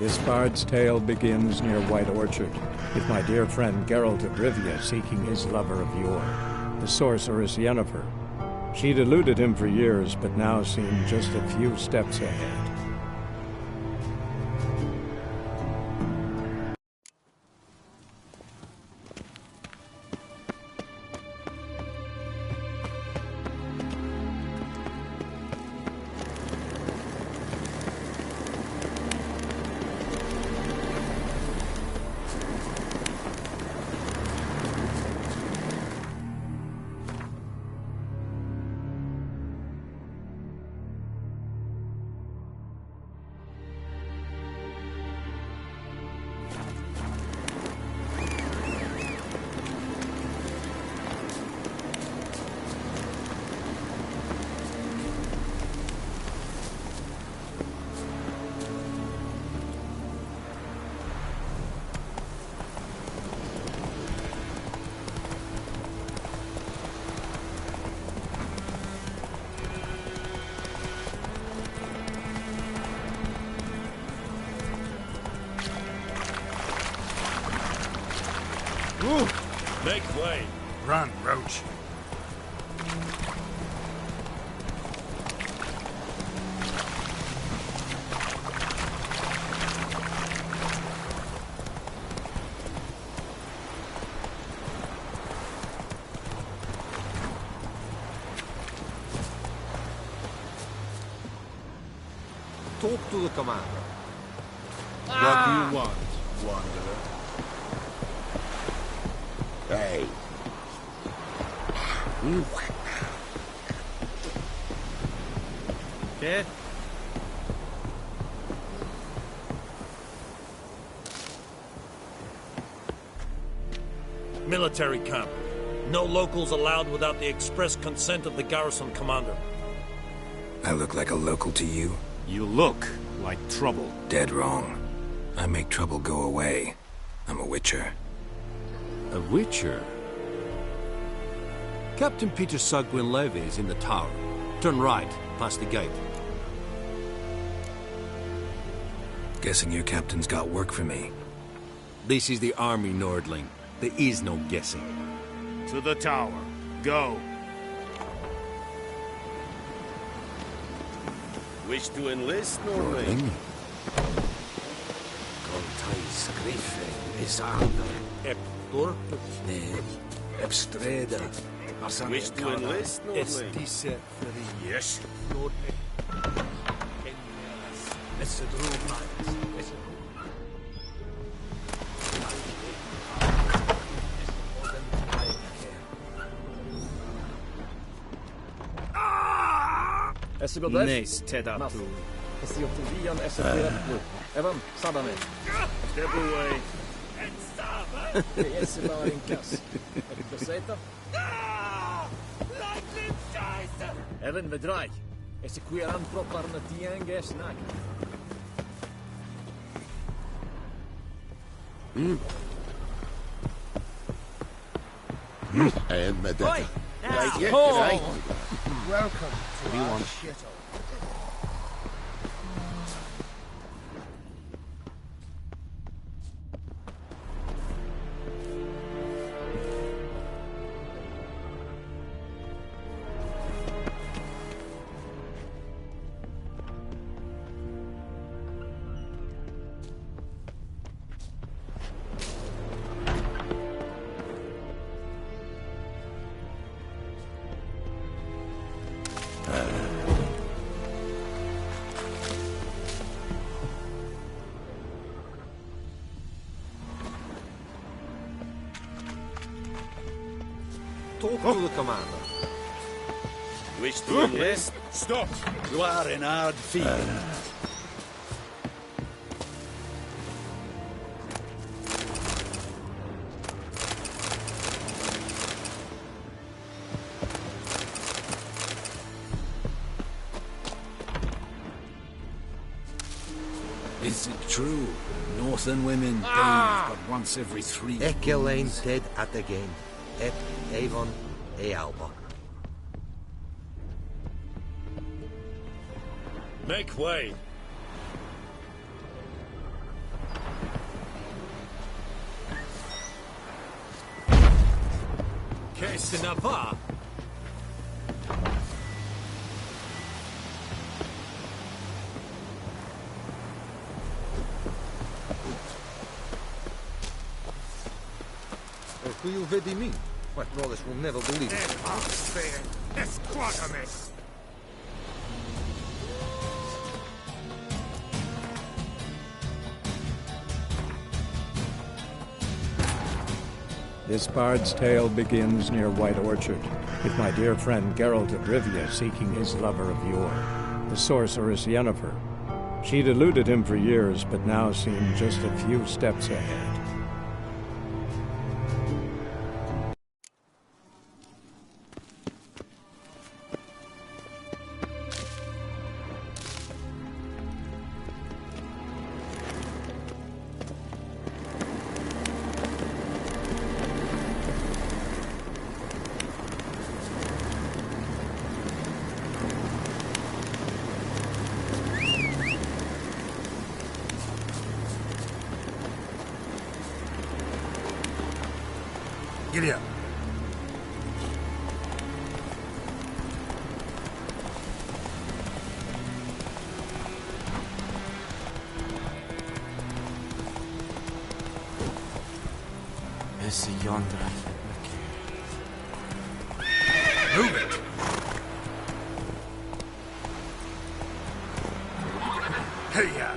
This bard's tale begins near White Orchard, with my dear friend Geralt of Rivia seeking his lover of yore, the sorceress Yennefer. She'd eluded him for years, but now seemed just a few steps ahead. Make way. Run, Roach. Talk to the commander. What do you want, wanderer? Hey. Yeah? Military camp. No locals allowed without the express consent of the garrison commander. I look like a local to you? You look like trouble. Dead wrong. I make trouble go away. I'm a witcher. A witcher? Captain Peter Sugwin Levy is in the tower. Turn right, past the gate. Guessing your captain's got work for me. This is the army, Nordling. There is no guessing. To the tower. Go. Wish to enlist, Nordling? Contai scrife, Misander, Eptor? Ebstreda. Wish to enlist, Nordling? Estise Yes. Nes Tedatu. Evan, Sadame. Step away. Evan, vedrai. Se qui eran propar na tiange snack. And Medetta. Right. Welcome to our shithole. Talk to the commander. Wish to enlist? Stop. You are an hard fiend. Is it true? Northern women bathe but once every 3 Ekelain Ted at the game. Ep Avon e Alba. Make way. Qu'est-ce que va? Who you vedi me? What, Rollis will never believe it. This bard's tale begins near White Orchard, with my dear friend Geralt of Rivia seeking his lover of yore, the sorceress Yennefer. She'd eluded him for years, but now seemed just a few steps ahead. Giddy up. Esse yonder. Move it! Hey-ya!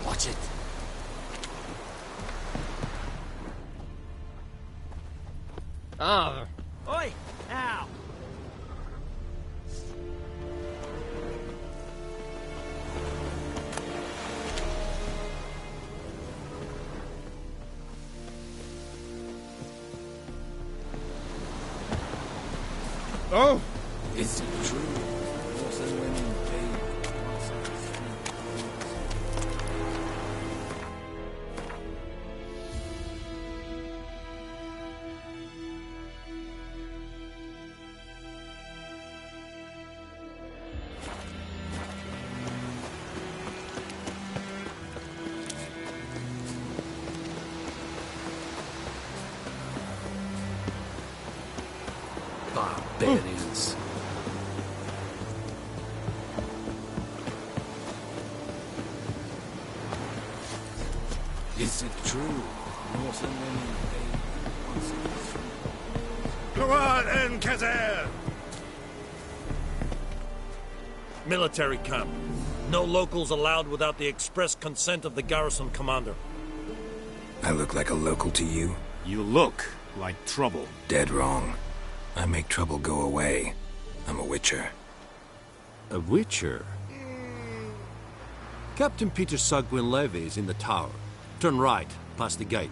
Watch it. Ah! Oi! Now! Oh! Is it true? Northern women bathe once every 3 Barbarians. Is it true? Northern women bathe once every 3 Gloire and Kazer! Military camp. No locals allowed without the express consent of the garrison commander. I look like a local to you? You look like trouble. Dead wrong. I make trouble go away. I'm a witcher. A witcher? Captain Peter Sagwin Levy is in the tower. Turn right, past the gate.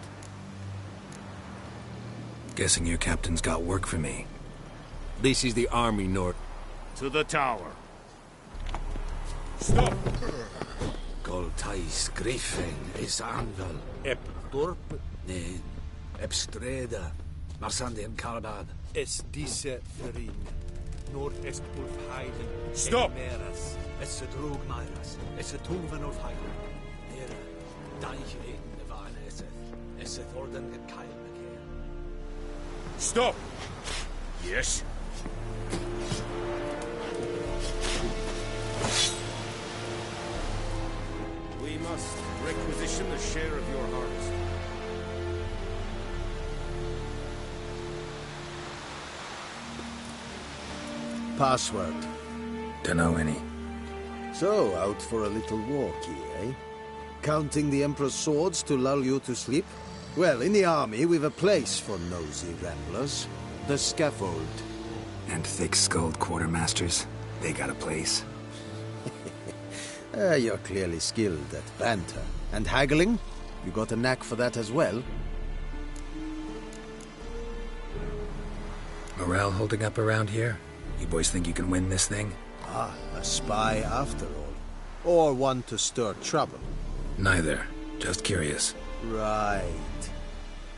Guessing your captain's got work for me. This is the army, Nord. To the tower. Stop! Goltais Griffin is Anvil. Ep Dorp Nee, Epstreda. Marsandien Kalbad. es diese Verin. Nord est Ulf Heiden. Stop! Meras. Es se drog Meiras. Es se Tulven of Heiden. Nere. Deich Eden var en eseth. Es se Thorden get Kyle McCare. Stop! Yes? We must requisition the share of your harvest. Password. Dunno any. So, out for a little walkie, eh? Counting the Emperor's swords to lull you to sleep? Well, in the army, we've a place for nosy ramblers. The scaffold. And thick-skulled quartermasters, they got a place. You're clearly skilled at banter. And haggling? You got a knack for that as well? Morale holding up around here? You boys think you can win this thing? Ah, a spy after all. Or one to stir trouble. Neither. Just curious. Right.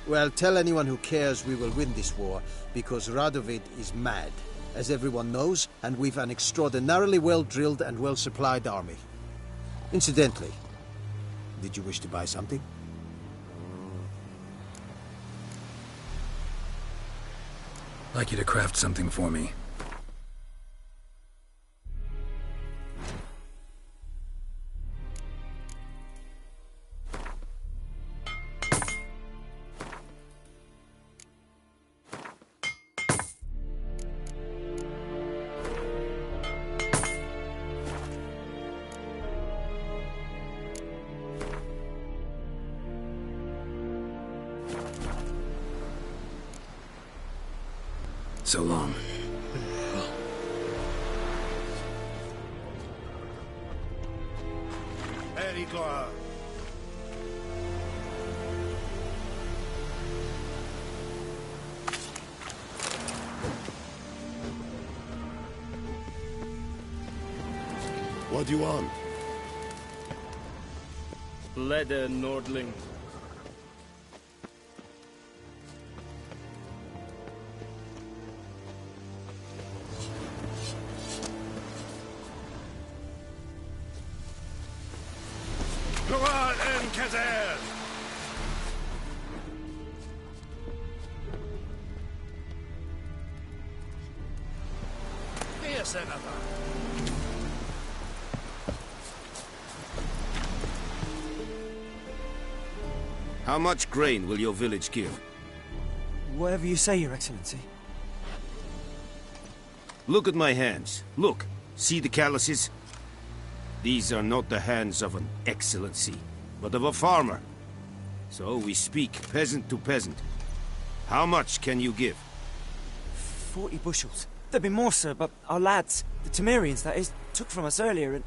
Well, tell anyone who cares we will win this war, because Radovid is mad, as everyone knows, and we've an extraordinarily well-drilled and well-supplied army. Incidentally, did you wish to buy something? I'd like you to craft something for me. So long. Pericla. What do you want? Leather, Nordling. Noal en Kazer! Dear Senator. How much grain will your village give? Whatever you say, Your Excellency. Look at my hands. Look. See the calluses? These are not the hands of an excellency, but of a farmer. So we speak peasant to peasant. How much can you give? 40 bushels. There'd be more, sir, but our lads, the Temerians, that is, took from us earlier and...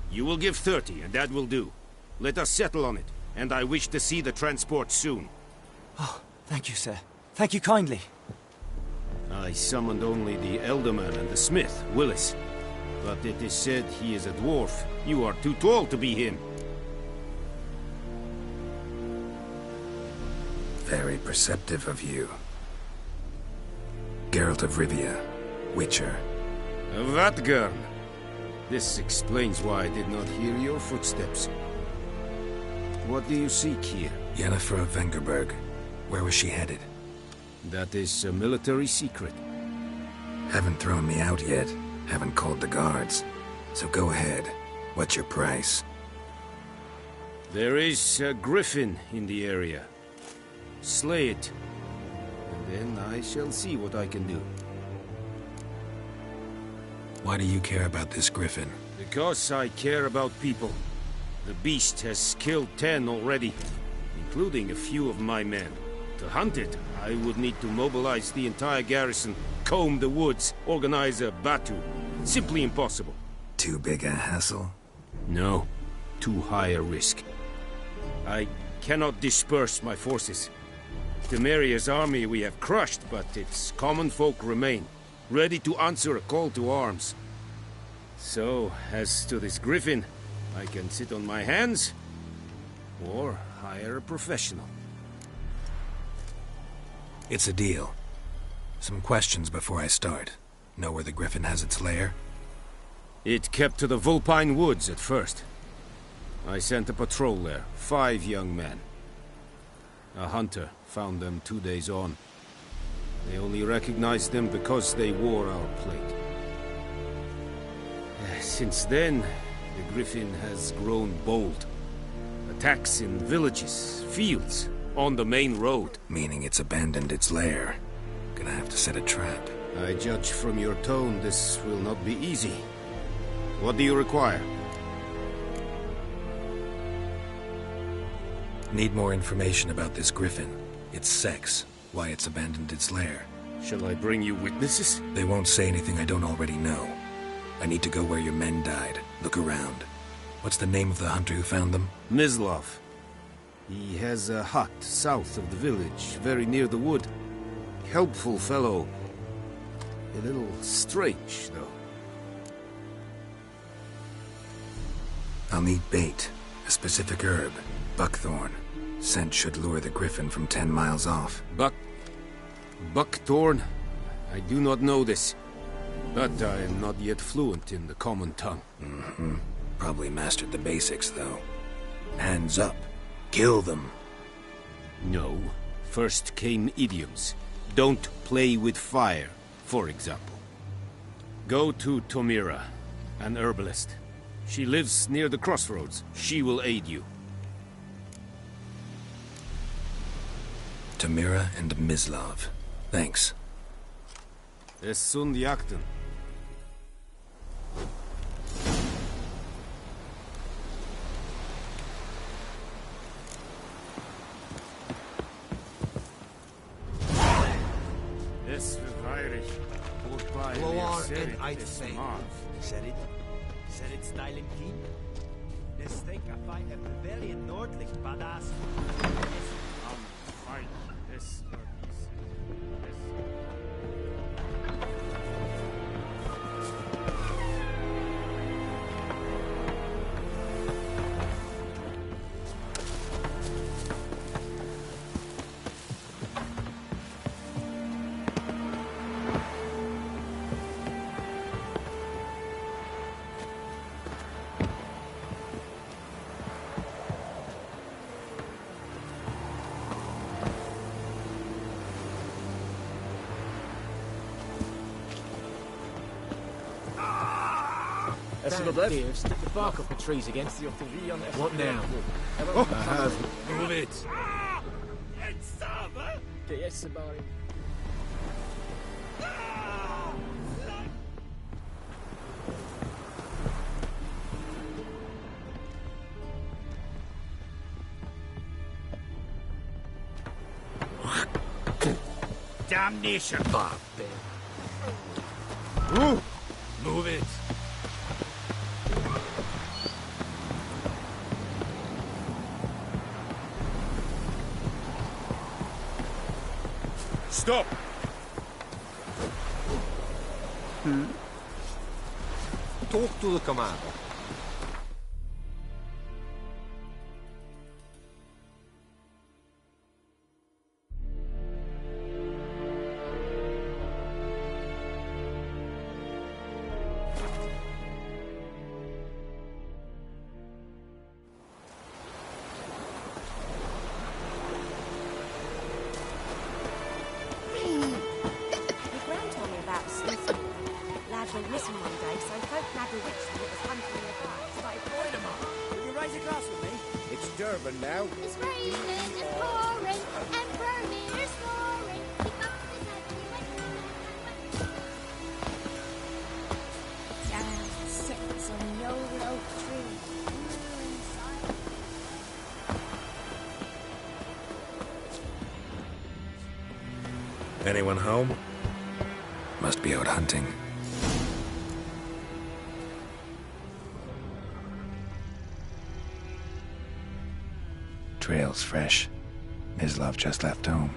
You will give 30, and that will do. Let us settle on it, and I wish to see the transport soon. Oh, thank you, sir. Thank you kindly. I summoned only the Elderman and the smith, Willis. But it is said he is a dwarf. You are too tall to be him. Very perceptive of you. Geralt of Rivia, Witcher. Vatgern. This explains why I did not hear your footsteps. What do you seek here? Yennefer of Vengerberg. Where was she headed? That is a military secret. Haven't thrown me out yet. Haven't called the guards. So go ahead. What's your price? There is a griffin in the area. Slay it. And then I shall see what I can do. Why do you care about this griffin? Because I care about people. The beast has killed 10 already, including a few of my men. To hunt it, I would need to mobilize the entire garrison, comb the woods, organize a batu. Simply impossible. Too big a hassle? No. Too high a risk. I cannot disperse my forces. Temeria's army we have crushed, but its common folk remain, ready to answer a call to arms. So, as to this griffin, I can sit on my hands, or hire a professional. It's a deal. Some questions before I start. Know where the griffin has its lair? It kept to the Vulpine Woods at first. I sent a patrol there, 5 young men. A hunter found them 2 days on. They only recognized them because they wore our plate. Since then, the griffin has grown bold. Attacks in villages, fields, on the main road. Meaning it's abandoned its lair. Gonna have to set a trap. I judge from your tone this will not be easy. What do you require? Need more information about this griffin. Its sex, why it's abandoned its lair. Shall I bring you witnesses? They won't say anything I don't already know. I need to go where your men died. Look around. What's the name of the hunter who found them? Mislav. He has a hut south of the village, very near the wood. Helpful fellow. A little strange, though. I'll need bait. A specific herb. Buckthorn. Scent should lure the griffin from 10 miles off. Buckthorn? I do not know this. But I am not yet fluent in the common tongue. Mm-hmm. Probably mastered the basics, though. Hands up. Kill them. No. First came idioms. Don't play with fire, for example. Go to Tomira, an herbalist. She lives near the crossroads. She will aid you. Tomira and Mislav. Thanks. Es sunt jakten. Es verweirig. Loar en Eidfein. Serid styling team. This think I fight a rebellion Nordlich badass. Fight. This Stick the bark up the trees against the artillery. What now? I have. Move it! Yes, about him. Damnation! Move it! Stop! Talk to the commander. Now. It's raining and pouring, and Vermeer's roaring. Keep up the tempo. Dad sits on Yolo tree. Anyone home? Must be out hunting. Trail's fresh. Mislav just left home.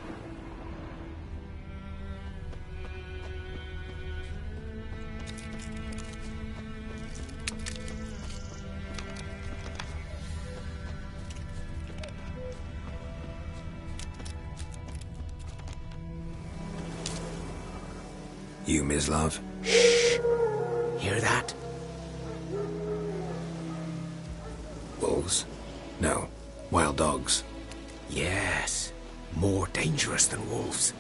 You, Mislav? Shh! Hear that? Wolves? No. Wild dogs. Yes. More dangerous than wolves.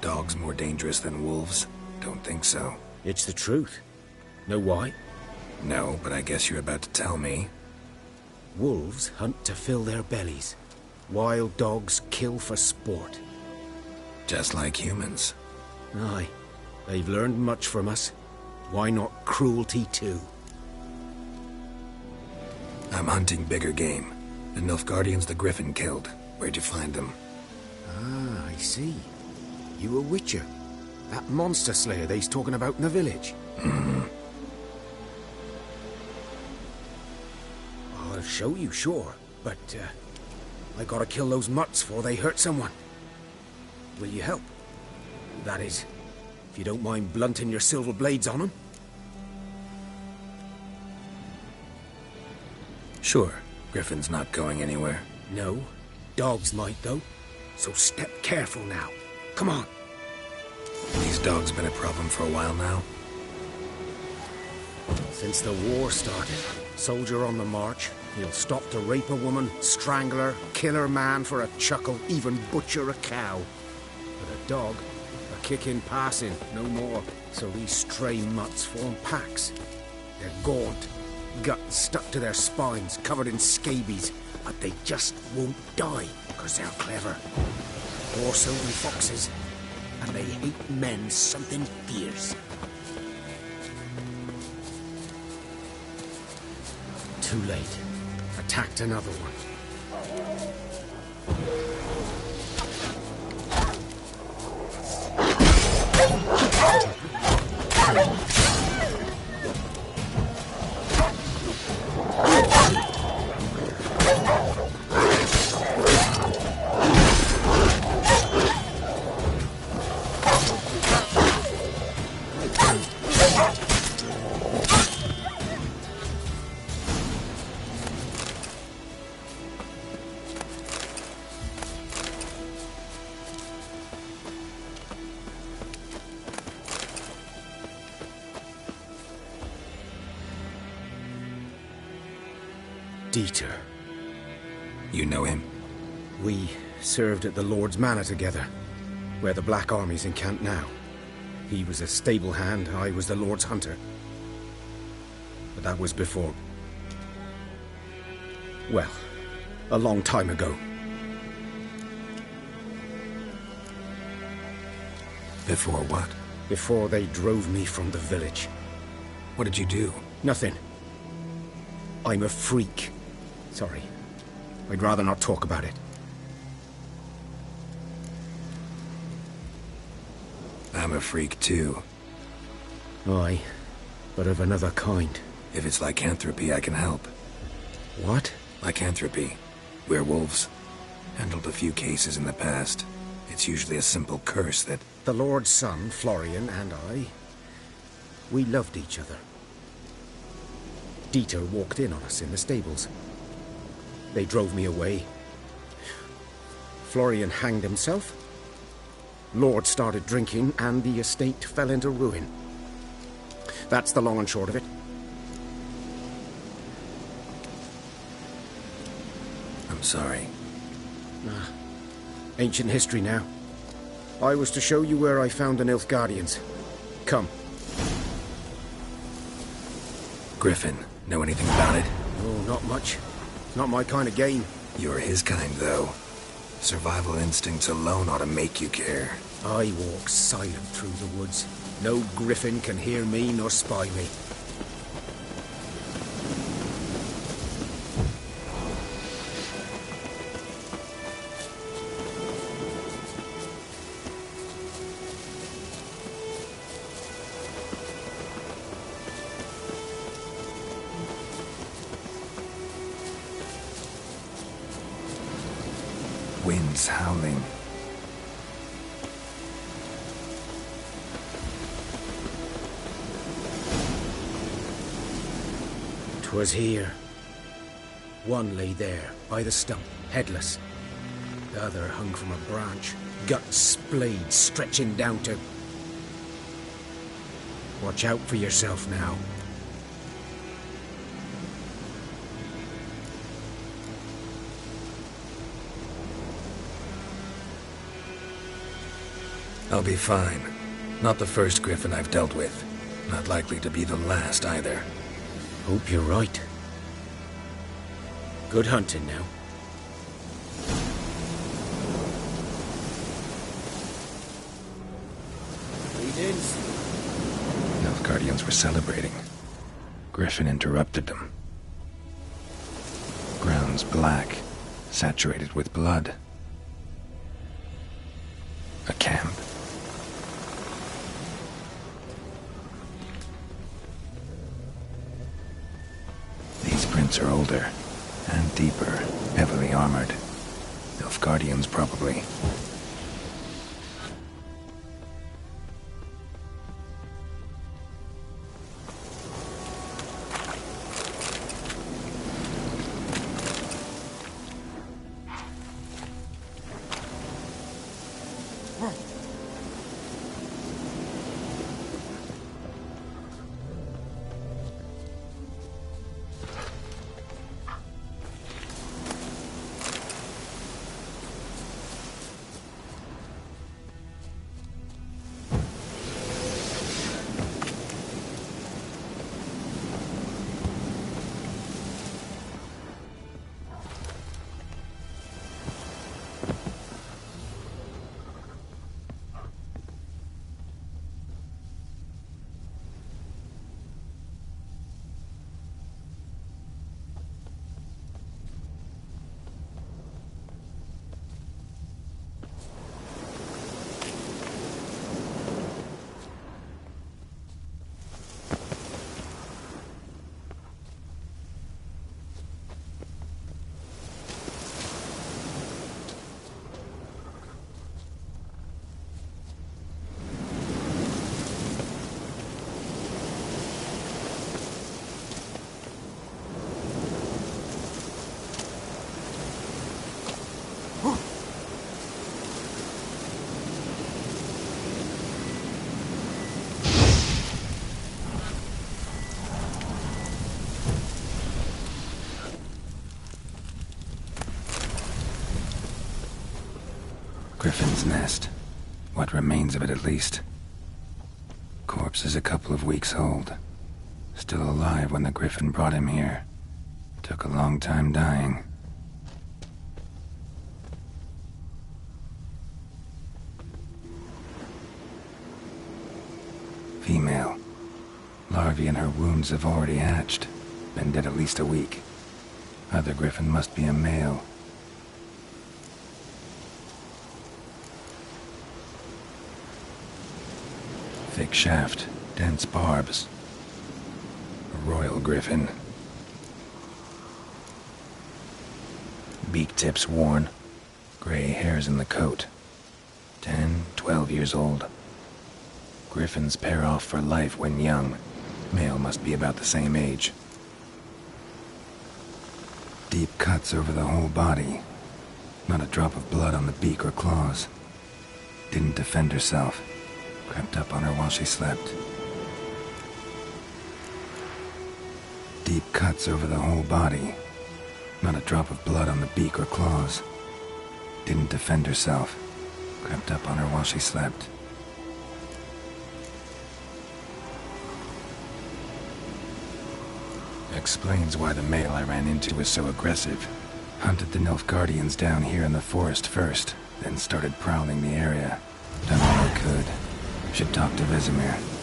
Dogs more dangerous than wolves? Don't think so. It's the truth. Know why? No, but I guess you're about to tell me. Wolves hunt to fill their bellies. Wild dogs kill for sport. Just like humans. Aye. They've learned much from us. Why not cruelty too? I'm hunting bigger game. The Nilfgaardians the Griffin killed. Where'd you find them? Ah, I see. You a witcher. That monster slayer they's talking about in the village. I'll show you, sure. But, I gotta kill those mutts before they hurt someone. Will you help? That is, if you don't mind blunting your silver blades on them. Sure. Griffin's not going anywhere. No. Dogs might, though. So step careful now. Come on. These dogs been a problem for a while now? Since the war started. Soldier on the march. He'll stop to rape a woman, strangle her, kill her man for a chuckle, even butcher a cow. But a dog, a kick in passing, no more. So these stray mutts form packs. They're gaunt, guts stuck to their spines, covered in scabies. But they just won't die, because they're clever. More so than foxes. And they hate men something fierce. Too late. Attacked another one. Dieter. You know him? We served at the Lord's Manor together, where the Black Army's encamped now. He was a stable hand, I was the Lord's hunter. But that was before... well, a long time ago. Before what? Before they drove me from the village. What did you do? Nothing. I'm a freak. Sorry. I'd rather not talk about it. I'm a freak too. Aye, but of another kind. If it's lycanthropy, I can help. What? Lycanthropy. Werewolves. Handled a few cases in the past. It's usually a simple curse that... The Lord's son, Florian, and I... we loved each other. Dieter walked in on us in the stables. They drove me away. Florian hanged himself. Lord started drinking, and the estate fell into ruin. That's the long and short of it. I'm sorry. Ancient history now. I was to show you where I found the Nilfgaardians. Come. Griffin, know anything about it? Oh, not much. Not my kind of game. You're his kind, though. Survival instincts alone ought to make you care. I walk silent through the woods. No griffin can hear me nor spy me. Wind's howling. 'Twas here. One lay there, by the stump, headless. The other hung from a branch, guts splayed, stretching down to... Watch out for yourself now. I'll be fine. Not the first griffin I've dealt with. Not likely to be the last either. Hope you're right. Good hunting now. Greetings. Nilfgaardians were celebrating. Griffin interrupted them. Ground's black, saturated with blood. A camp. These prints are older and deeper, heavily armored. Nilfgaardians, probably. Griffin's nest. What remains of it, at least. Corpse is a couple of weeks old. Still alive when the Griffin brought him here. Took a long time dying. Female. Larvae in her wounds have already hatched. Been dead at least a week. Other Griffin must be a male. Thick shaft, dense barbs. A royal griffin. Beak tips worn. Gray hairs in the coat. 10, 12 years old. Griffins pair off for life when young. Male must be about the same age. Deep cuts over the whole body. Not a drop of blood on the beak or claws. Didn't defend herself. Crept up on her while she slept. Deep cuts over the whole body. Not a drop of blood on the beak or claws. Didn't defend herself. Crept up on her while she slept. Explains why the male I ran into was so aggressive. Hunted the Nilfgaardians down here in the forest first, then started prowling the area. Done all I could. Should talk to Vesemir.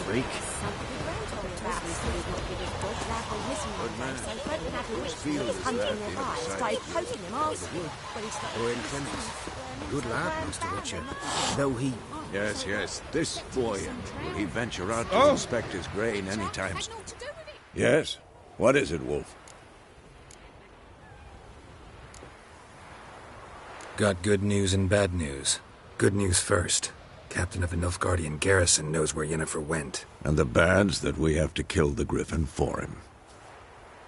Freak. Good lad, Master Witcher. Though he... Yes, yes. This buoyant. Will he venture out to inspect his grain any time? Yes? What is it, Wolf? Got good news and bad news. Good news first. Captain of the Nilfgaardian garrison knows where Yennefer went. And the bad's that we have to kill the Griffin for him.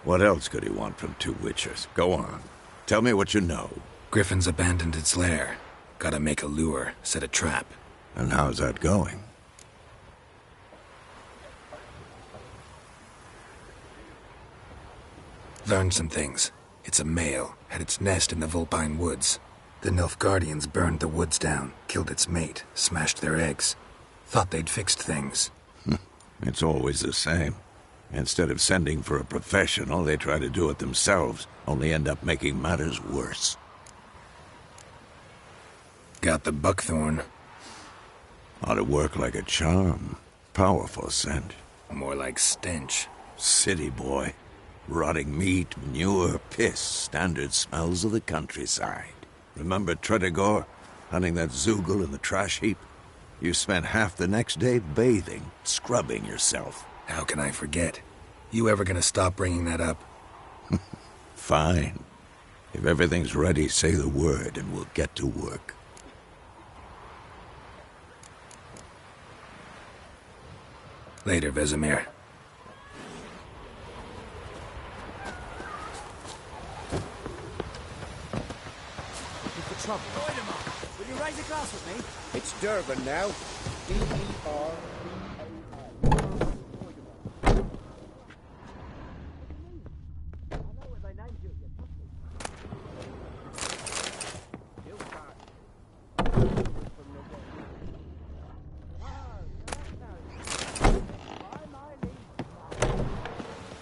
What else could he want from two witches? Go on. Tell me what you know. Griffin's abandoned its lair. Gotta make a lure, set a trap. And how's that going? Learned some things. It's a male, had its nest in the Vulpine Woods. The Nilfgaardians burned the woods down, killed its mate, smashed their eggs. Thought they'd fixed things. It's always the same. Instead of sending for a professional, they try to do it themselves, only end up making matters worse. Got the buckthorn. Ought to work like a charm. Powerful scent. More like stench. City boy. Rotting meat, manure, piss, standard smells of the countryside. Remember Tretogor, hunting that Zoogle in the trash heap? You spent half the next day bathing, scrubbing yourself. How can I forget? You ever gonna stop bringing that up? Fine. If everything's ready, say the word and we'll get to work. Later, Vesemir. Trouble. Will you raise a glass with me? It's Durban now. D-E-R...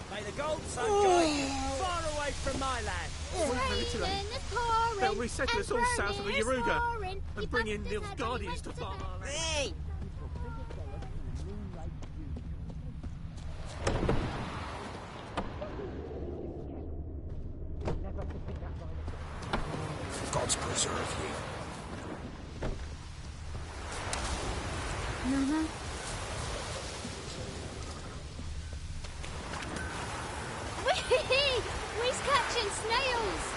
May the gold sun guide far away from my land. They'll resettle us all south of the Yaruga and bring in Nilfgaardians to farm our land. Hey! Gods preserve ye. We're catching snails!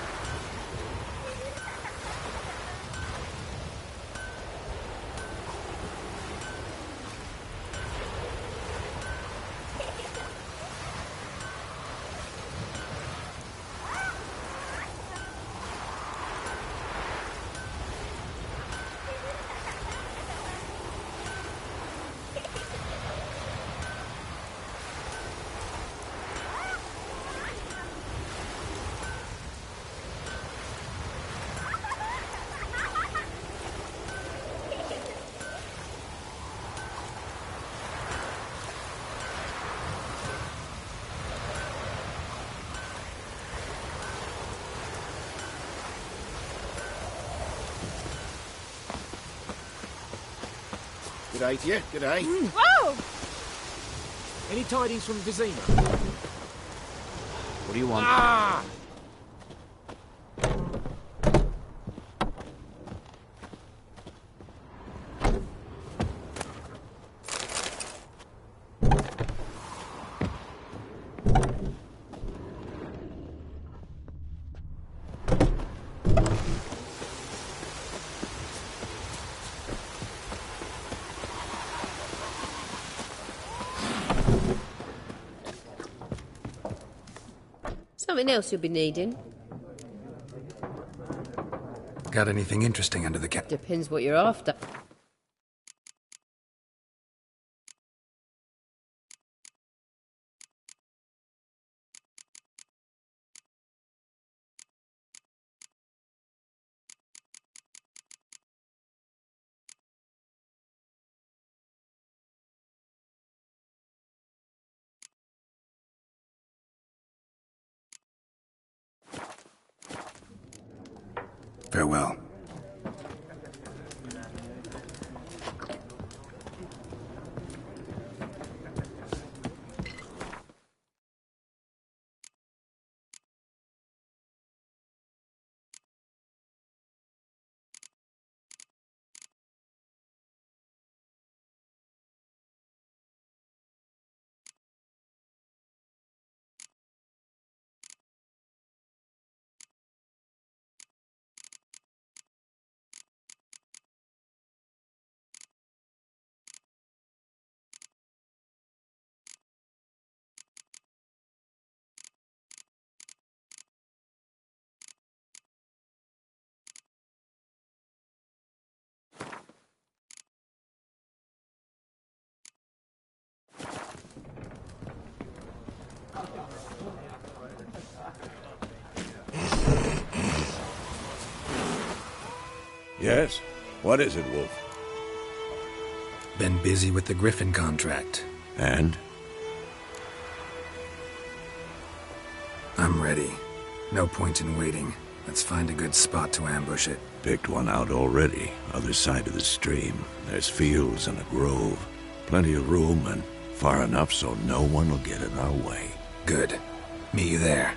G'day to you, g'day. Whoa! Any tidings from Vizima? What do you want? Ah! Something else you'll be needing? Got anything interesting under the cap? Depends what you're after. Farewell. Yes? What is it, Wolf? Been busy with the Griffin contract. And? I'm ready. No point in waiting. Let's find a good spot to ambush it. Picked one out already. Other side of the stream. There's fields and a grove. Plenty of room and far enough so no one will get in our way. Good. Meet you there.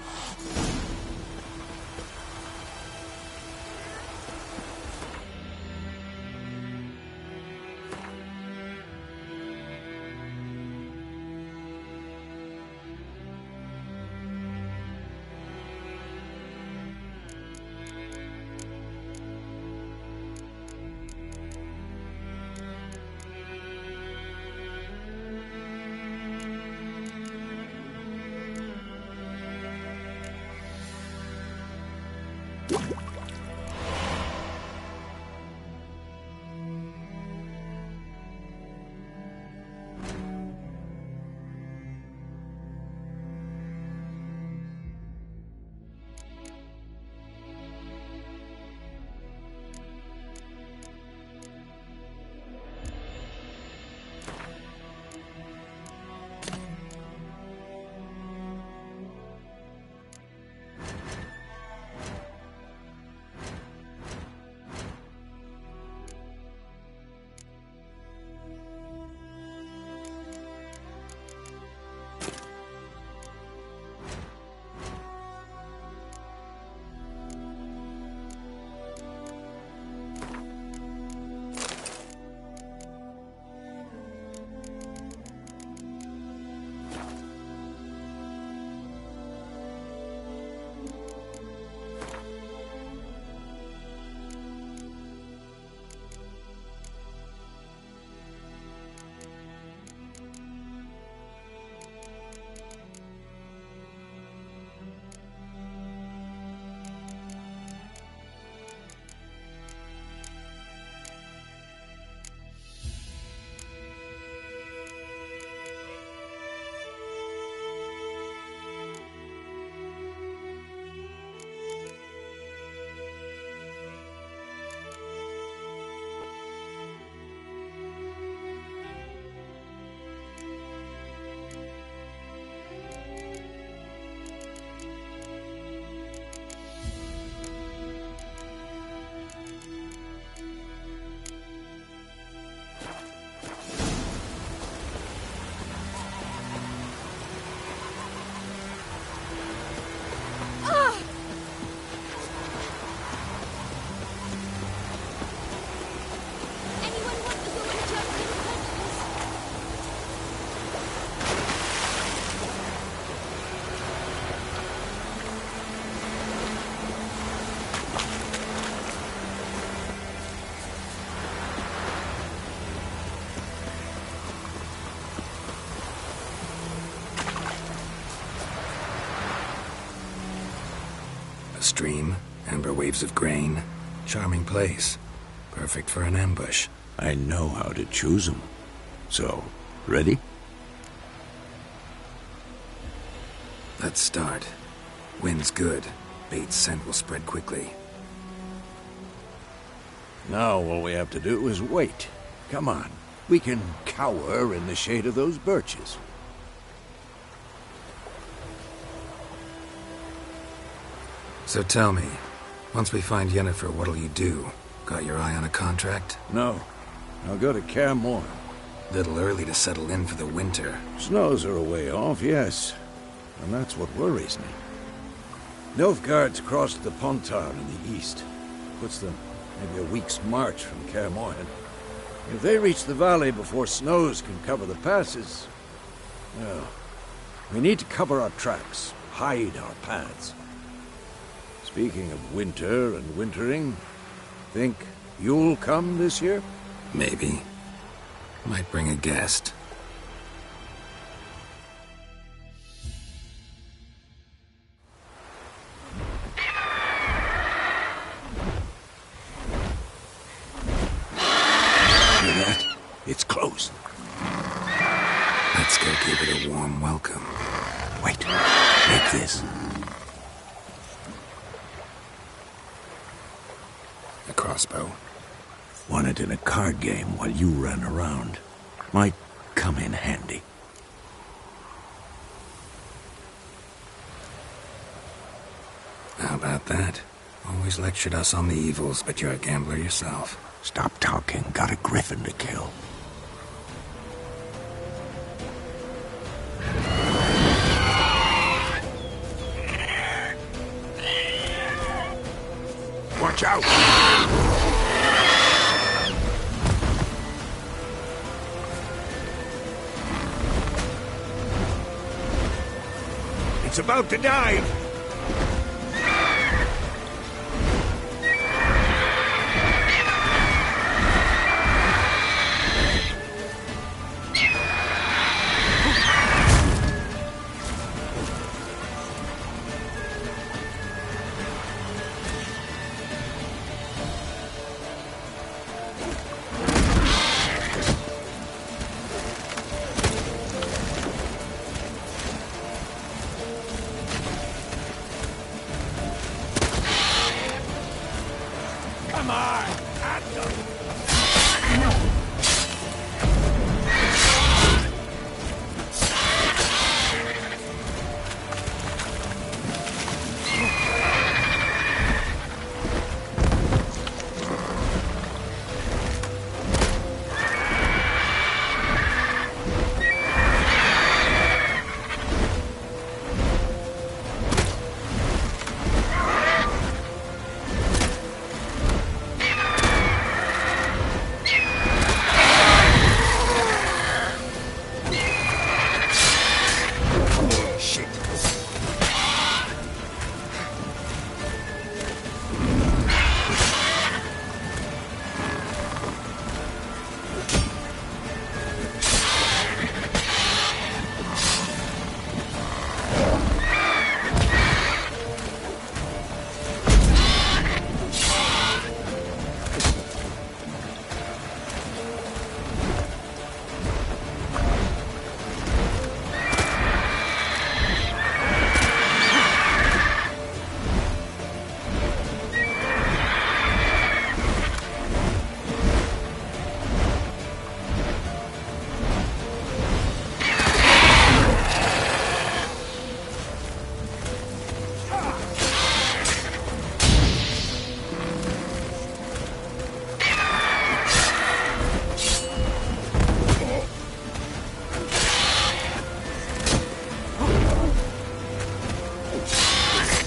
Stream, amber waves of grain. Charming place. Perfect for an ambush. I know how to choose them. So, ready? Let's start. Wind's good. Bait's scent will spread quickly. Now all we have to do is wait. Come on. We can cower in the shade of those birches. So tell me, once we find Yennefer, what'll you do? Got your eye on a contract? No. I'll go to Kaer Morhen. Little early to settle in for the winter. Snows are a way off, yes. And that's what worries me. Nilfgaard's crossed the Pontar in the east. Puts them maybe a week's march from Kaer Morhen. If they reach the valley before snows can cover the passes... well, we need to cover our tracks, hide our paths. Speaking of winter and wintering, think you'll come this year? Maybe. Might bring a guest. Hear that? It's close. Let's go give it a warm welcome. Wait. Take this. A crossbow. Won it in a card game while you ran around. Might come in handy. How about that? Always lectured us on the evils, but you're a gambler yourself. Stop talking. Got a griffin to kill. Watch out! It's about to dive! Come on! At them!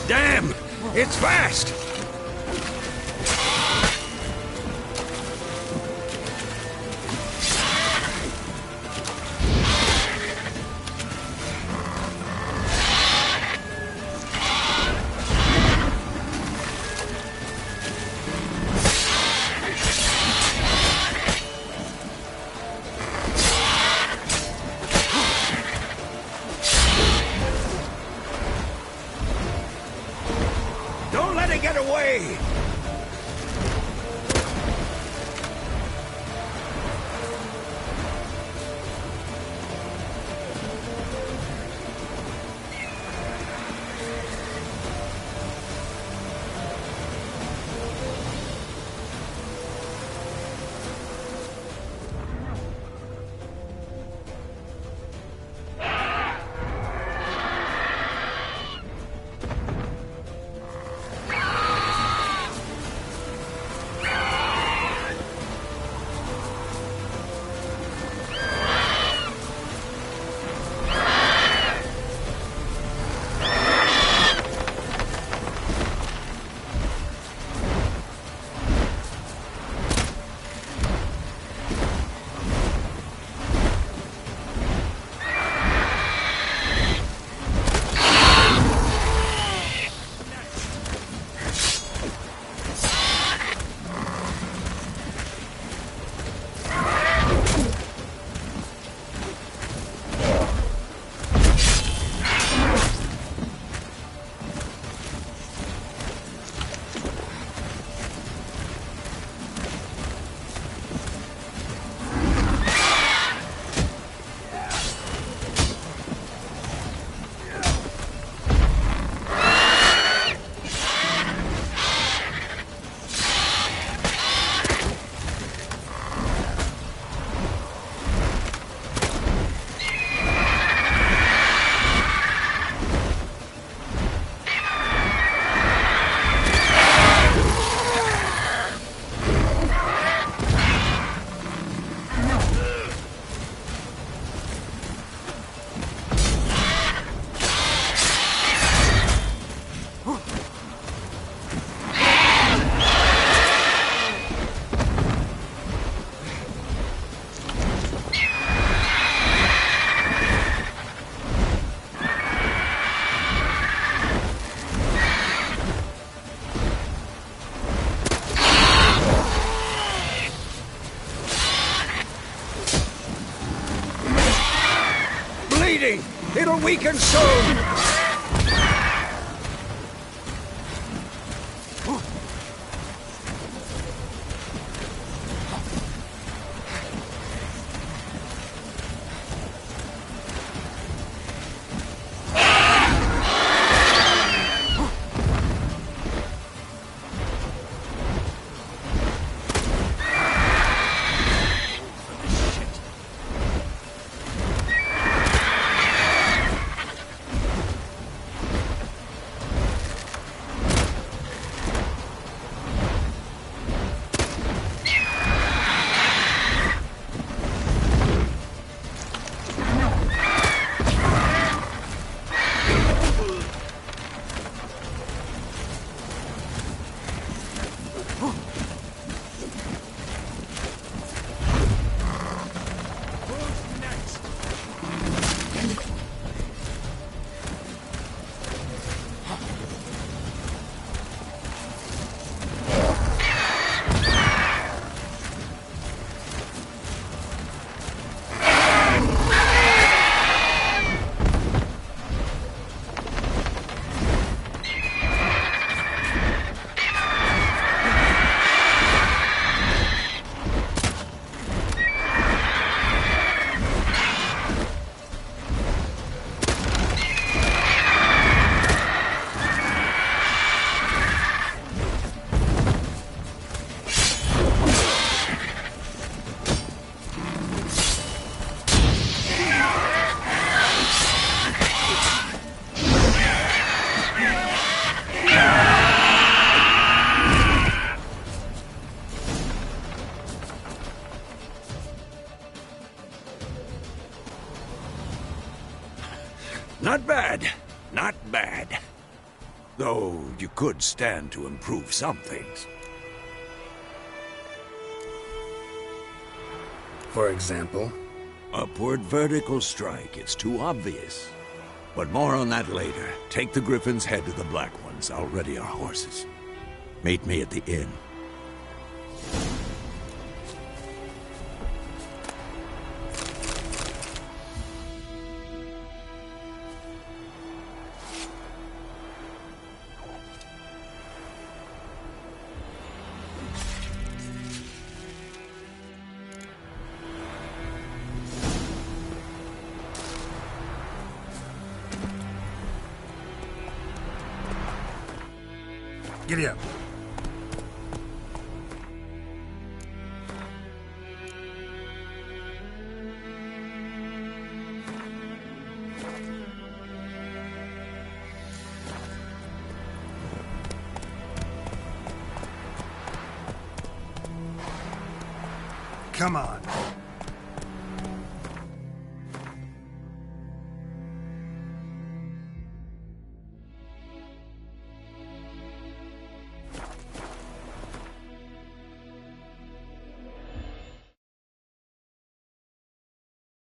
Damn! It's fast! Don't let it get away! It'll weaken soon! Not bad. Not bad. Though you could stand to improve some things. For example? Upward vertical strike. It's too obvious. But more on that later. Take the Griffin's head to the Black Ones. I'll ready our horses. Meet me at the inn. Giddy up. Come on.